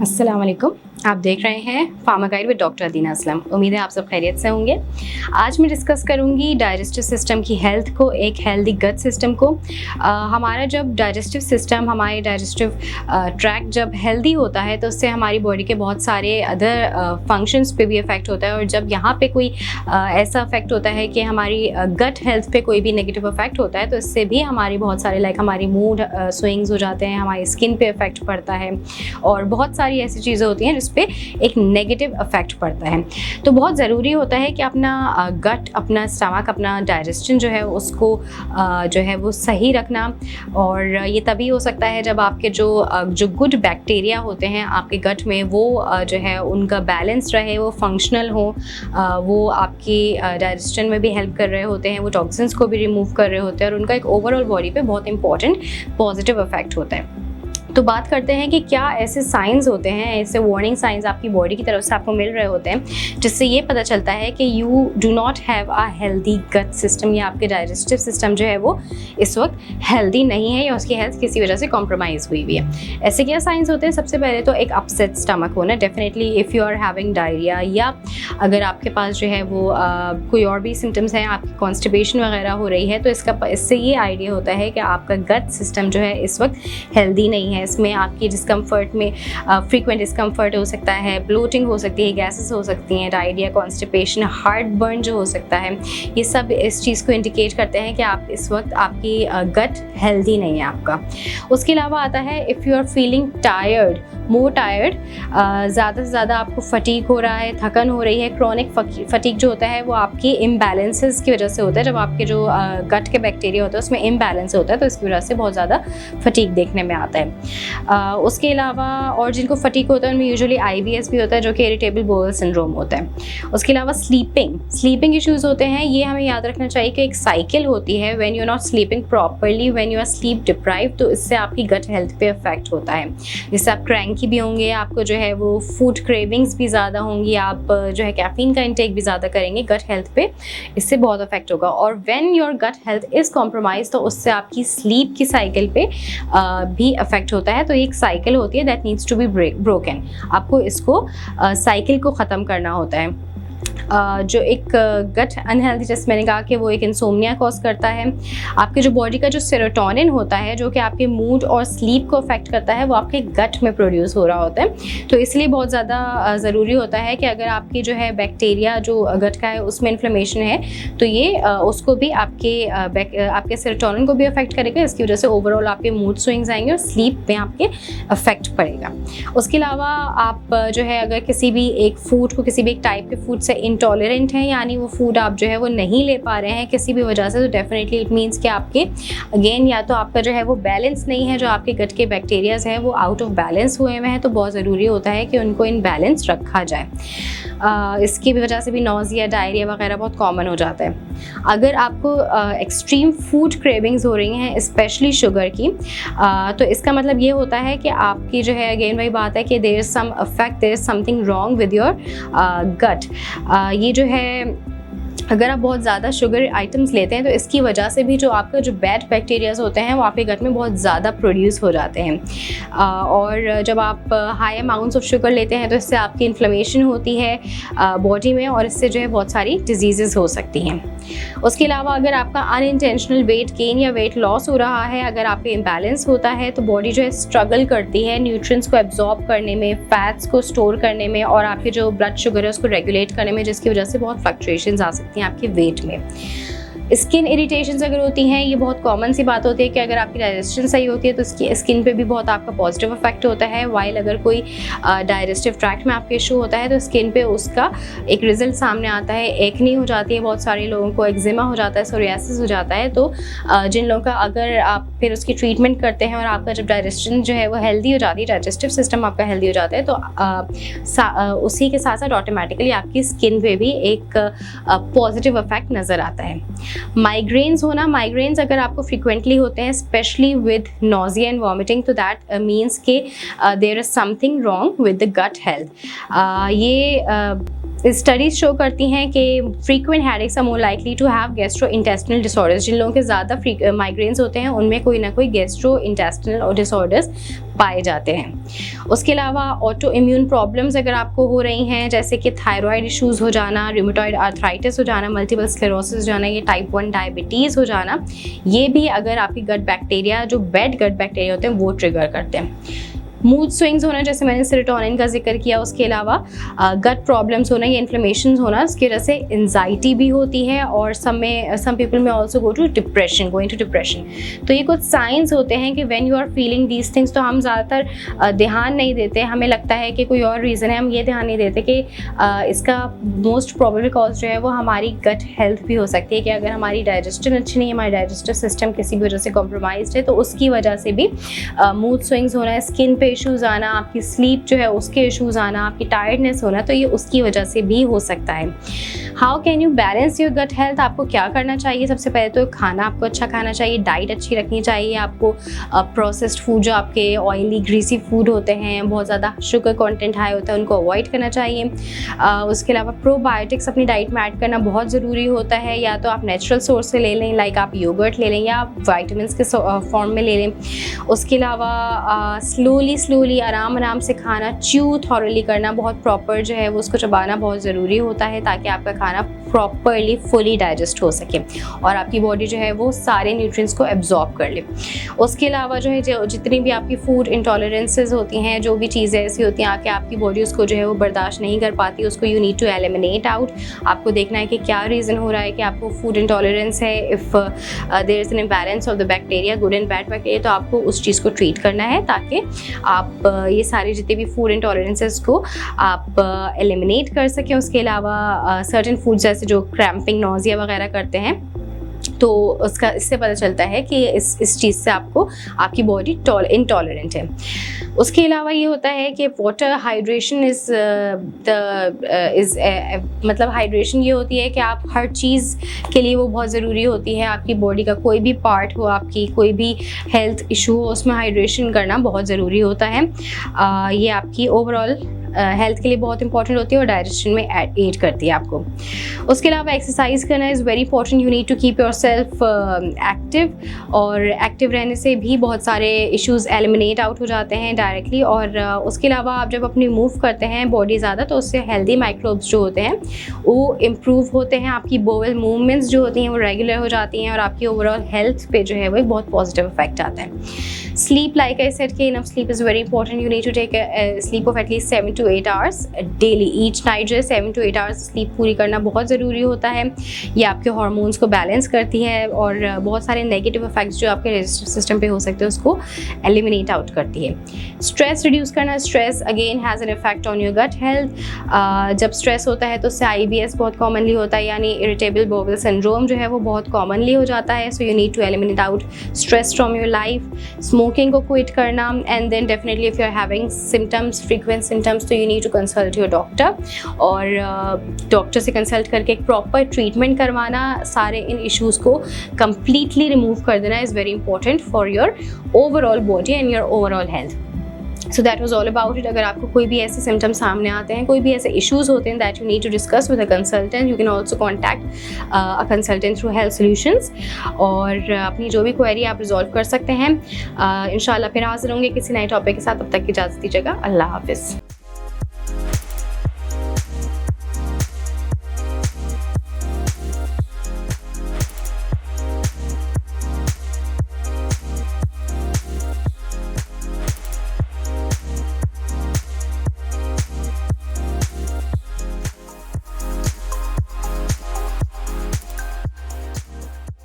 अस्सलाम वालेकुम। आप देख रहे हैं फार्मा गाइड विद डॉक्टर अदीना असलम। उम्मीद है आप सब खैरियत से होंगे। आज मैं डिस्कस करूंगी डाइजेस्टिव सिस्टम की हेल्थ को, एक हेल्दी गट सिस्टम को। हमारा जब डाइजेस्टिव सिस्टम, हमारे डाइजेस्टिव ट्रैक्ट जब हेल्दी होता है तो उससे हमारी बॉडी के बहुत सारे अदर फंक्शंस पे भी इफ़ेक्ट होता है। और जब यहाँ पे कोई ऐसा इफेक्ट होता है कि हमारी गट हेल्थ पे कोई भी नेगेटिव इफेक्ट होता है तो इससे भी हमारी बहुत सारे हमारी मूड स्विंग्स हो जाते हैं, हमारी स्किन पे इफेक्ट पड़ता है और बहुत सारी ऐसी चीज़ें होती हैं जिस पे एक नेगेटिव इफेक्ट पड़ता है। तो बहुत ज़रूरी होता है कि अपना गट, अपना स्टमक, अपना डाइजेशन जो है उसको जो है वो सही रखना। और ये तभी हो सकता है जब आपके जो गुड बैक्टीरिया होते हैं आपके गट में वो जो है उनका बैलेंस रहे, वो फंक्शनल हो, वो आपकी डाइजेशन में भी हेल्प कर रहे होते हैं, वो टॉक्सिन्स को भी रिमूव कर रहे होते हैं और उनका एक ओवरऑल बॉडी पे बहुत इंपॉर्टेंट पॉजिटिव इफेक्ट होता है। तो बात करते हैं कि क्या ऐसे साइंस होते हैं, ऐसे वार्निंग साइंस आपकी बॉडी की तरफ से आपको मिल रहे होते हैं जिससे ये पता चलता है कि you do not have a healthy gut system, या आपके डाइजेस्टिव सिस्टम जो है वो इस वक्त हेल्दी नहीं है या उसकी हेल्थ किसी वजह से कॉम्प्रोमाइज़ हुई हुई है। ऐसे क्या साइंस होते हैं? सबसे पहले तो एक अपसेट स्टमक होना, definitely if you are having diarrhoea, या अगर आपके पास जो है वो कोई और भी सिम्टम्स हैं, आपकी कॉन्स्टिपेशन वगैरह हो रही है, तो इससे ये आइडिया होता है कि आपका गट सिस्टम जो है इस वक्त हेल्दी नहीं है। इसमें आपकी डिस्कम्फर्ट में फ्रीक्वेंट डिस्कम्फर्ट हो सकता है, ब्लोटिंग हो सकती है, गैसेस हो सकती हैं, डायरिया, कॉन्स्टिपेशन, हार्ट बर्न जो हो सकता है, ये सब इस चीज़ को इंडिकेट करते हैं कि आप इस वक्त आपकी गट हेल्दी नहीं है आपका। उसके अलावा आता है if you are feeling tired, more tired, ज़्यादा से ज़्यादा आपको फटीग हो रहा है, थकन हो रही है। क्रॉनिक फटीग जो होता है वो आपकी इम्बैलेंसेस की वजह से होता है। जब आपके जो गट के बैक्टीरिया होता है उसमें इम्बैलेंस होता है तो इसकी वजह से बहुत ज़्यादा फटीग देखने में आता है। उसके अलावा और जिनको फटीग होता है उनमें यूजुअली IBS भी होता है जो कि इरिटेबल बोवल सिंड्रोम होता है। उसके अलावा स्लीपिंग इश्यूज़ होते हैं। ये हमें याद रखना चाहिए कि एक साइकिल होती है, when you are not sleeping properly, when you are sleep deprived, तो इससे आपकी गट हेल्थ पे इफेक्ट होता है। जिससे आप क्रैंकी भी होंगे, आपको जो है वो फूड क्रेविंग्स भी ज़्यादा होंगी, आप जो है कैफीन का इंटेक भी ज़्यादा करेंगे, गट हेल्थ पे इससे बहुत इफेक्ट होगा। और when your gut health is compromise तो उससे आपकी स्लीप की साइकिल पे भी इफेक्ट होता है। तो एक साइकिल होती है that needs to be broken. आपको इसको साइकिल को ख़त्म करना होता है। जो एक गट अनहेल्दी, जैसे मैंने कहा कि वो एक इंसोम्निया कॉज करता है। आपके जो बॉडी का जो सेरोटोनिन होता है जो कि आपके मूड और स्लीप को अफेक्ट करता है वो आपके गट में प्रोड्यूस हो रहा होता है। तो इसलिए बहुत ज़्यादा ज़रूरी होता है कि अगर आपकी जो है बैक्टीरिया जो गट का है उसमें इन्फ्लेमेशन है तो ये उसको भी आपके सेरोटोनिन को भी अफेक्ट करेगा। इसकी वजह से ओवरऑल आपके मूड स्विंग्स आएंगे और स्लीप में आपके अफेक्ट पड़ेगा। उसके अलावा आप जो है अगर किसी भी एक फूड को, किसी भी एक टाइप के फूड से इंटॉलरेंट हैं, यानी वो फूड आप जो है वो नहीं ले पा रहे हैं किसी भी वजह से, तो डेफिनेटली इट मीन्स कि आपके अगेन या तो आपका जो है वो बैलेंस नहीं है, जो आपके गट के बैक्टीरियाज हैं वो आउट ऑफ बैलेंस हुए हुए हैं। तो बहुत ज़रूरी होता है कि उनको इन बैलेंस रखा जाए। इसकी वजह से भी नॉज़िया, डायरिया वगैरह बहुत कॉमन हो जाता है। अगर आपको एक्सट्रीम फूड क्रेविंग्स हो रही हैं स्पेशली शुगर की, तो इसका मतलब ये होता है कि आपकी जो है अगेन वही बात है कि there is some affect, there is something wrong with your gut. ये जो है अगर आप बहुत ज़्यादा शुगर आइटम्स लेते हैं तो इसकी वजह से भी जो आपका जो बैड बैक्टीरियाज होते हैं वो आपके गट में बहुत ज़्यादा प्रोड्यूस हो जाते हैं। और जब आप हाई अमाउंट्स ऑफ शुगर लेते हैं तो इससे आपकी इन्फ्लेमेशन होती है बॉडी में और इससे जो है बहुत सारी डिजीज़ हो सकती हैं। उसके अलावा अगर आपका अनइंटेंशनल वेट गेन या वेट लॉस हो रहा है, अगर आपके इम्बैलेंस होता है तो बॉडी जो है स्ट्रगल करती है न्यूट्रिएंट्स को एब्जॉर्ब करने में, फैट्स को स्टोर करने में और आपके जो ब्लड शुगर है उसको रेगुलेट करने में, जिसकी वजह से बहुत फ्लक्चुएशंस आ सकती हैं आपके वेट में। स्किन इरिटेशंस अगर होती हैं, ये बहुत कॉमन सी बात होती है कि अगर आपकी डाइजेशन सही होती है तो उसकी स्किन पे भी बहुत आपका पॉजिटिव इफेक्ट होता है। वाइल अगर कोई डाइजेस्टिव ट्रैक्ट में आपके इशू होता है तो स्किन पे उसका एक रिजल्ट सामने आता है, एक्नी हो जाती है, बहुत सारे लोगों को एक्जिमा हो जाता है, सोरियासिस हो जाता है। तो जिन लोगों का अगर आप फिर उसकी ट्रीटमेंट करते हैं और आपका जब डाइजेशन जो है वो हेल्दी हो जाती है, डाइजेस्टिव सिस्टम आपका हेल्दी हो जाता है, तो उसी के साथ साथ ऑटोमेटिकली आपकी स्किन पे भी एक पॉजिटिव इफेक्ट नज़र आता है। माइग्रेन्स होना, माइग्रेन्स अगर आपको फ्रिक्वेंटली होते हैं specially with nausea and vomiting, तो दैट मीन्स के there is something wrong with the gut health. ये स्टडीज शो करती हैं कि frequent headaches are more likely to have gastrointestinal disorders. जिन लोगों के ज़्यादा माइग्रेन्स होते हैं उनमें कोई ना कोई गैस्ट्रो इंटेस्टिनल डिसऑर्डर्स पाए जाते हैं। उसके अलावा ऑटो इम्यून प्रॉब्लम्स अगर आपको हो रही हैं, जैसे कि थायराइड इश्यूज़ हो जाना, रूमेटॉइड आर्थराइटिस हो जाना, मल्टीपल स्क्लेरोसिस हो जाना, ये टाइप 1 डायबिटीज़ हो जाना, ये भी अगर आपकी गट बैक्टीरिया जो बैड गट बैक्टीरिया होते हैं वो ट्रिगर करते हैं। मूड स्विंग्स होना, जैसे मैंने सेरोटोनिन का जिक्र किया, उसके अलावा गट प्रॉब्लम्स होना या इन्फ्लेमेशन होना, उसकी वजह से एंजाइटी भी होती है और सम पीपल में ऑल्सो गोइंग टू डिप्रेशन। तो ये कुछ साइंस होते हैं कि when you are feeling these things, तो हम ज़्यादातर ध्यान नहीं देते, हमें लगता है कि कोई और रीज़न है, हम ये ध्यान नहीं देते कि इसका मोस्ट प्रोबेबल कॉज जो है वो हमारी गट हेल्थ भी हो सकती है, कि अगर हमारी डाइजेशन अच्छी नहीं है, हमारी डाइजेस्टिव सिस्टम किसी भी वजह से कॉम्प्रोमाइज्ड है, तो उसकी वजह से भी मूड स्विंग्स होना, स्किन पे इश्यूज़ आना, आपकी स्लीप जो है उसके इश्यूज़ आना, आपकी टायर्डनेस होना, तो ये उसकी वजह से भी हो सकता है। How can you balance your gut health? आपको क्या करना चाहिए? सबसे पहले तो खाना आपको अच्छा खाना चाहिए, डाइट अच्छी रखनी चाहिए आपको। प्रोसेस्ड फूड जो आपके ऑयली ग्रीसी फूड होते हैं, बहुत ज़्यादा शुगर कंटेंट हाई होता है, उनको अवॉइड करना चाहिए। उसके अलावा प्रोबायोटिक्स अपनी डाइट में ऐड करना बहुत ज़रूरी होता है, या तो आप नेचुरल सोर्स से ले लें, लाइक आप योगर्ट ले लें, या आप वाइटामिन के फॉर्म में ले लें। उसके अलावा स्लोली आराम से खाना च्यू थॉरली करना, बहुत प्रॉपर जो है वो उसको चबाना बहुत ज़रूरी होता है, ताकि आपका खाना प्रॉपरली फुली डाइजेस्ट हो सके और आपकी बॉडी जो है वो सारे न्यूट्रिएंट्स को एब्जॉर्ब कर ले। उसके अलावा जो है जितनी भी आपकी फूड इंटॉलरेंसेस होती हैं, जो भी चीज़ें ऐसी होती हैं कि आपकी बॉडी उसको जो है वो बर्दाश्त नहीं कर पाती, उसको you need to eliminate out. आपको देखना है कि क्या रीज़न हो रहा है कि आपको फूड इंटॉलरेंस है। If there is an imbalance of the bacteria, good and bad bacteria, तो आपको उस चीज़ को ट्रीट करना है, ताकि आप ये सारे जितने भी फूड इंटॉलरेंसेस को आप एलिमिनेट कर सकें। उसके अलावा सर्टेन फूड जैसे जो क्रैम्पिंग, नोज़िया वगैरह करते हैं, तो उसका इससे पता चलता है कि इस चीज़ से आपकी बॉडी इंटॉलरेंट है। उसके अलावा ये होता है कि वाटर हाइड्रेशन मतलब हाइड्रेशन ये होती है कि आप हर चीज़ के लिए वो बहुत ज़रूरी होती है। आपकी बॉडी का कोई भी पार्ट हो, आपकी कोई भी हेल्थ इशू हो, उसमें हाइड्रेशन करना बहुत ज़रूरी होता है। ये आपकी ओवरऑल हेल्थ के लिए बहुत इंपॉर्टेंट होती है और डाइजेशन में एड करती है आपको। उसके अलावा एक्सरसाइज करना is very important. You need to keep your self active, और एक्टिव रहने से भी बहुत सारे इश्यूज़ एलिमिनेट आउट हो जाते हैं डायरेक्टली। और उसके अलावा आप जब अपनी मूव करते हैं बॉडी ज़्यादा, तो उससे हेल्दी माइक्रोब्स जो होते हैं वो इम्प्रूव होते हैं, आपकी बोवल मूवमेंट्स जो होती हैं वो रेगुलर हो जाती हैं, और आपकी ओवरऑल हेल्थ पे जो है वो एक बहुत पॉजिटिव इफेक्ट आता है। स्लीप, लाइक आई सेड कि enough sleep is very important. You need to take sleep of at least 7 to 8 hours डेली। ईच नाइट जो है 7 to 8 hours स्लीप पूरी करना बहुत ज़रूरी होता है। ये आपके हार्मोन्स को बैलेंस करती है, और बहुत सारे नेगेटिव इफेक्ट्स जो आपके डाइजेस्टिव सिस्टम पे हो सकते हैं उसको एलिमिनेट आउट करती है। स्ट्रेस रिड्यूस करना, stress again has an effect on your gut health. जब स्ट्रेस होता है तो उससे IBS बहुत कॉमनली होता है, यानी इरिटेबल बाउल सिंड्रोम जो है वो बहुत कॉमनली हो जाता है। So you need to eliminate out stress from your life. Smoking को क्विट करना, and then definitely if you are having symptoms, frequent symptoms, तो you need to consult your doctor, और डॉक्टर से कंसल्ट करके एक प्रॉपर ट्रीटमेंट करवाना, सारे इन इश्यूज़ को कम्प्लीटली रिमूव कर देना is very important for your overall body and your overall health. So that was all about it. अगर आपको कोई भी ऐसे सिम्टम्स सामने आते हैं, कोई भी ऐसे इश्यूज़ होते हैं that you need to discuss with a consultant, you can also contact a consultant through health solutions, और अपनी जो भी क्वेरी आप रिजॉल्व कर सकते हैं। इंशाल्लाह फिर हाजिर होंगे किसी नए टॉपिक के साथ। तब तक की इजाज़त दीजिएगा। अल्लाह हाफिज़।